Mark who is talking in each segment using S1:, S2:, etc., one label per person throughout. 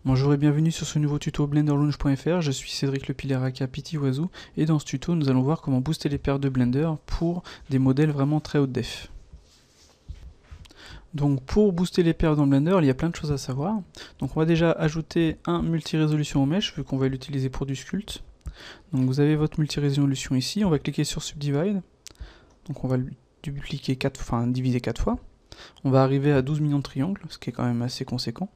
S1: Bonjour et bienvenue sur ce nouveau tuto blenderlaunch.fr, je suis Cédric Lepileur aka Petit Oiseau et dans ce tuto nous allons voir comment booster les pertes de Blender pour des modèles vraiment très haute def. Donc pour booster les pertes dans Blender, il y a plein de choses à savoir. Donc on va déjà ajouter un multi-résolution au mesh vu qu'on va l'utiliser pour du sculpt. Donc vous avez votre multi-résolution ici, on va cliquer sur Subdivide. Donc on va le dupliquer diviser 4 fois. On va arriver à 12 millions de triangles, ce qui est quand même assez conséquent.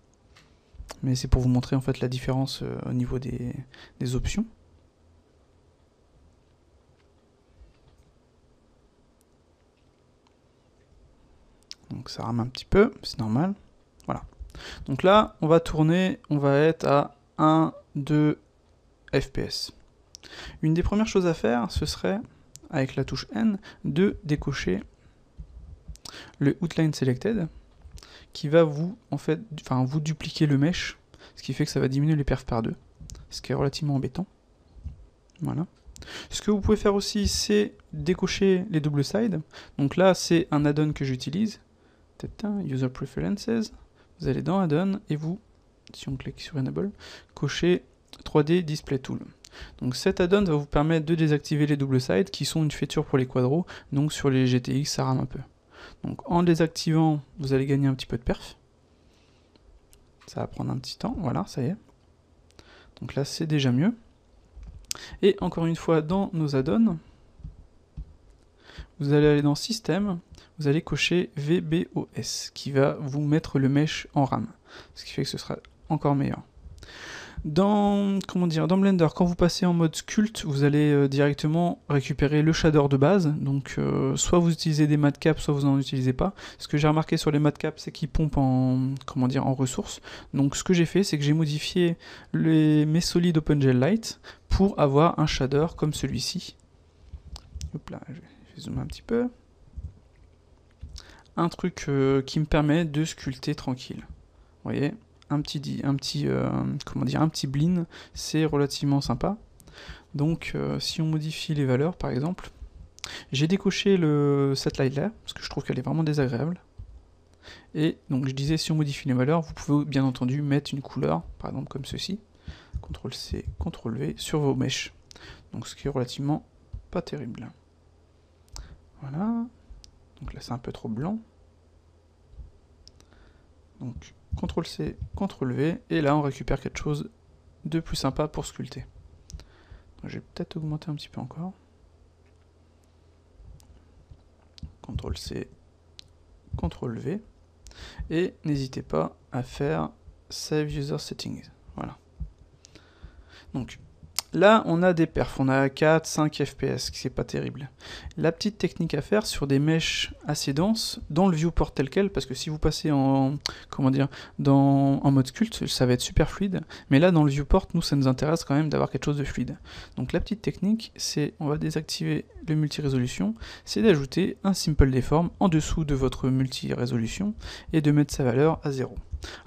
S1: Mais c'est pour vous montrer en fait la différence au niveau des options. Donc ça rame un petit peu, c'est normal. Voilà. Donc là, on va tourner, on va être à 1, 2 FPS. Une des premières choses à faire, ce serait, avec la touche N, de décocher le Outline Selected, qui va vous, vous dupliquer le mesh, ce qui fait que ça va diminuer les perfs par 2, ce qui est relativement embêtant. Voilà. Ce que vous pouvez faire aussi, c'est décocher les double sides. Donc là, c'est un add-on que j'utilise. User Preferences. Vous allez dans Add-on et vous, si on clique sur Enable, cochez 3D Display Tool. Donc cet add-on va vous permettre de désactiver les double sides qui sont une feature pour les quadros. Donc sur les GTX, ça rame un peu. Donc en désactivant, vous allez gagner un petit peu de perf. Ça va prendre un petit temps, voilà, ça y est. Donc là, c'est déjà mieux. Et encore une fois, dans nos add-ons, vous allez aller dans Système, vous allez cocher VBOS, qui va vous mettre le mesh en RAM, ce qui fait que ce sera encore meilleur. Dans Blender, quand vous passez en mode sculpt, vous allez directement récupérer le shader de base. Donc soit vous utilisez des matcaps, soit vous n'en utilisez pas. Ce que j'ai remarqué sur les matcaps, c'est qu'ils pompent en ressources. Donc ce que j'ai fait, c'est que j'ai modifié mes solides OpenGL Lite pour avoir un shader comme celui-ci. Hop là, je vais zoomer un petit peu. Un truc qui me permet de sculpter tranquille. Vous voyez, un petit bleen, c'est relativement sympa. Donc si on modifie les valeurs par exemple, j'ai décoché cette light là, parce que je trouve qu'elle est vraiment désagréable. Et donc je disais, si on modifie les valeurs, vous pouvez bien entendu mettre une couleur, par exemple comme ceci, CTRL-C, CTRL-V, sur vos mèches. Donc ce qui est relativement pas terrible. Voilà. Donc là c'est un peu trop blanc. Donc CTRL-C, CTRL-V, et là on récupère quelque chose de plus sympa pour sculpter. Donc, je vais peut-être augmenter un petit peu encore. CTRL-C, CTRL-V, et n'hésitez pas à faire Save User Settings. Voilà. Donc là, on a des perfs, on a 4, 5 FPS, qui c'est pas terrible. La petite technique à faire sur des mèches assez denses, dans le viewport tel quel, parce que si vous passez en mode sculpt, ça va être super fluide, mais là, dans le viewport, nous, ça nous intéresse quand même d'avoir quelque chose de fluide. Donc la petite technique, c'est, on va désactiver le multi-résolution, c'est d'ajouter un simple deform en dessous de votre multi-résolution, et de mettre sa valeur à 0.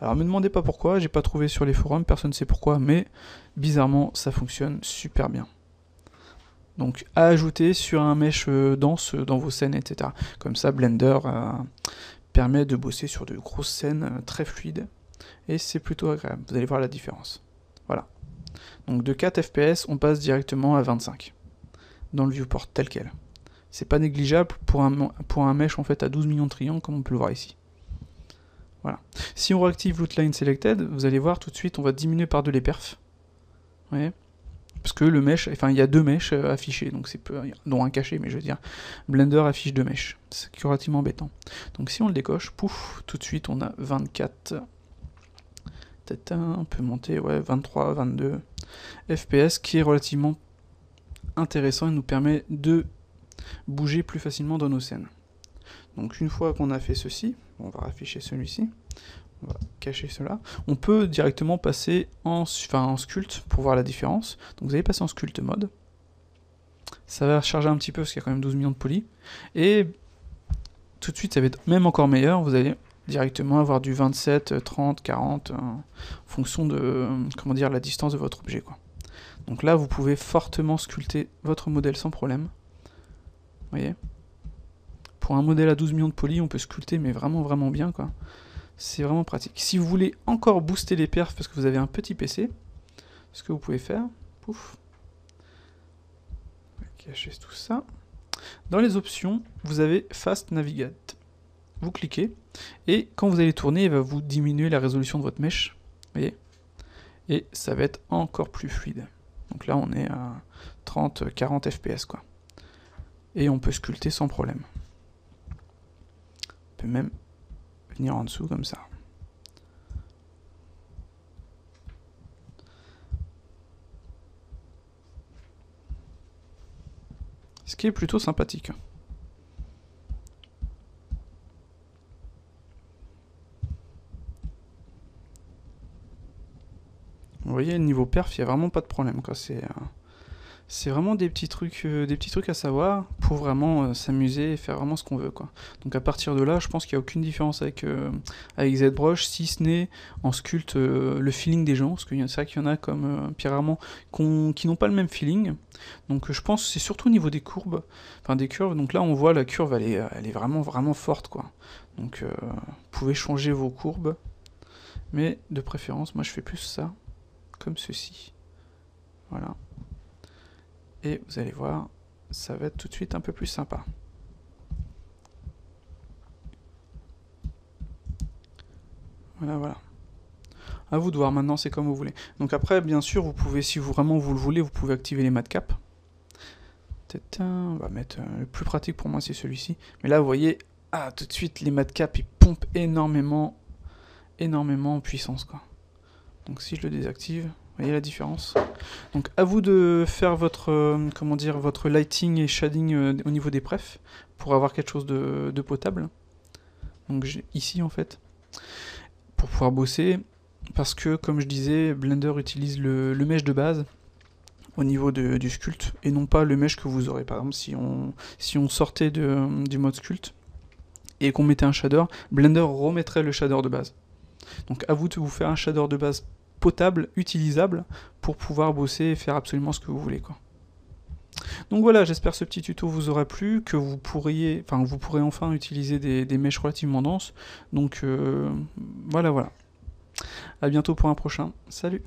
S1: Alors me demandez pas pourquoi, j'ai pas trouvé sur les forums, personne ne sait pourquoi, mais bizarrement ça fonctionne super bien. Donc à ajouter sur un mesh dense dans vos scènes, etc. Comme ça Blender permet de bosser sur de grosses scènes très fluides, et c'est plutôt agréable, vous allez voir la différence. Voilà. Donc de 4 FPS, on passe directement à 25, dans le viewport tel quel. C'est pas négligeable pour un mesh en fait à 12 millions de triangles, comme on peut le voir ici. Voilà. Si on réactive l'outline selected, vous allez voir tout de suite, on va diminuer par 2 les perfs. Vous voyez ? Parce que le mesh, il y a 2 mèches affichées, donc c'est peu, dont un caché, mais je veux dire, Blender affiche 2 mèches. C'est relativement embêtant. Donc si on le décoche, pouf, tout de suite on a 24, peut-être on peut monter, ouais, 23, 22 FPS, qui est relativement intéressant et nous permet de bouger plus facilement dans nos scènes. Donc une fois qu'on a fait ceci, on va afficher celui-ci, on va cacher cela, on peut directement passer en sculpt pour voir la différence. Donc vous allez passer en sculpt mode, ça va charger un petit peu parce qu'il y a quand même 12 millions de polys, et tout de suite ça va être même encore meilleur, vous allez directement avoir du 27, 30, 40, en fonction de la distance de votre objet, quoi. Donc là vous pouvez fortement sculpter votre modèle sans problème, vous voyez. Pour un modèle à 12 millions de polys, on peut sculpter mais vraiment bien, quoi. c'est vraiment pratique. Si vous voulez encore booster les perfs parce que vous avez un petit PC, ce que vous pouvez faire, pouf, on va cacher tout ça. Dans les options, vous avez Fast Navigate. Vous cliquez, et quand vous allez tourner, il va vous diminuer la résolution de votre mèche, vous voyez, et ça va être encore plus fluide. Donc là, on est à 30-40 fps, quoi. Et on peut sculpter sans problème. On peut même venir en dessous, comme ça. Ce qui est plutôt sympathique. Vous voyez, niveau perf, il n'y a vraiment pas de problème, quoi. C'est vraiment des petits trucs à savoir pour vraiment s'amuser et faire vraiment ce qu'on veut, quoi. Donc à partir de là, je pense qu'il n'y a aucune différence avec ZBrush, si ce n'est en sculpte le feeling des gens, parce que c'est vrai qu'il y en a comme Pierre Armand qui n'ont pas le même feeling. Donc je pense que c'est surtout au niveau des courbes, enfin des curves. Donc là on voit la curve, elle est vraiment forte, quoi. Donc vous pouvez changer vos courbes, mais de préférence, moi je fais plus ça, comme ceci. Voilà. Et vous allez voir, ça va être tout de suite un peu plus sympa. Voilà. À vous de voir, maintenant c'est comme vous voulez. Donc après, bien sûr, vous pouvez, si vous vraiment vous le voulez, vous pouvez activer les matcaps. On va mettre le plus pratique pour moi, c'est celui-ci. Mais là, vous voyez, tout de suite, les matcaps, ils pompent énormément en puissance, quoi. Donc si je le désactive, vous voyez la différence. Donc à vous de faire votre lighting et shading au niveau des prefs pour avoir quelque chose de potable. Donc ici en fait, pour pouvoir bosser, parce que comme je disais, Blender utilise le mesh de base au niveau du sculpt et non pas le mesh que vous aurez. Par exemple, si on sortait du mode sculpt et qu'on mettait un shader, Blender remettrait le shader de base. Donc à vous de vous faire un shader de base potable, utilisable, pour pouvoir bosser et faire absolument ce que vous voulez, quoi. Donc voilà, j'espère que ce petit tuto vous aura plu, que vous pourrez enfin utiliser des mèches relativement denses. Donc voilà. À bientôt pour un prochain. Salut!